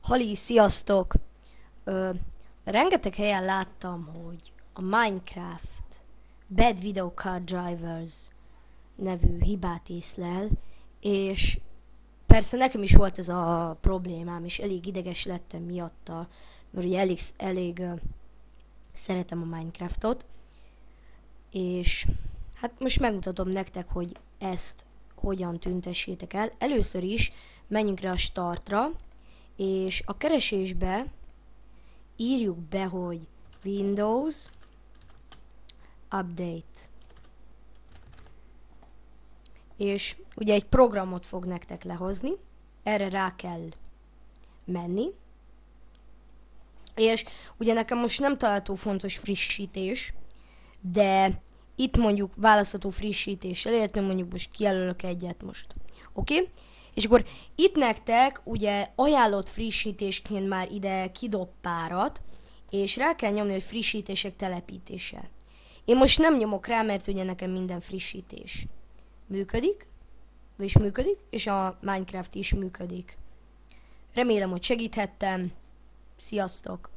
Hali, sziasztok! Ö, Rengeteg helyen láttam, hogy a Minecraft Bad Video Card Drivers nevű hibát észlel, és persze nekem is volt ez a problémám, és elég ideges lettem miatta, mert ugye elég szeretem a Minecraftot, és hát most megmutatom nektek, hogy ezt hogyan tüntessétek el. Először is menjünk rá a startra, és a keresésbe írjuk be, hogy Windows Update. És ugye egy programot fog nektek lehozni, erre rá kell menni. És ugye nekem most nem található fontos frissítés, de itt mondjuk választható frissítéssel, illetve mondjuk most kijelölök egyet most. Oké? És akkor itt nektek ugye ajánlott frissítésként már ide kidob párat, és rá kell nyomni, hogy frissítések telepítése. Én most nem nyomok rá, mert ugye nekem minden frissítés működik, és a Minecraft is működik. Remélem, hogy segíthettem. Sziasztok!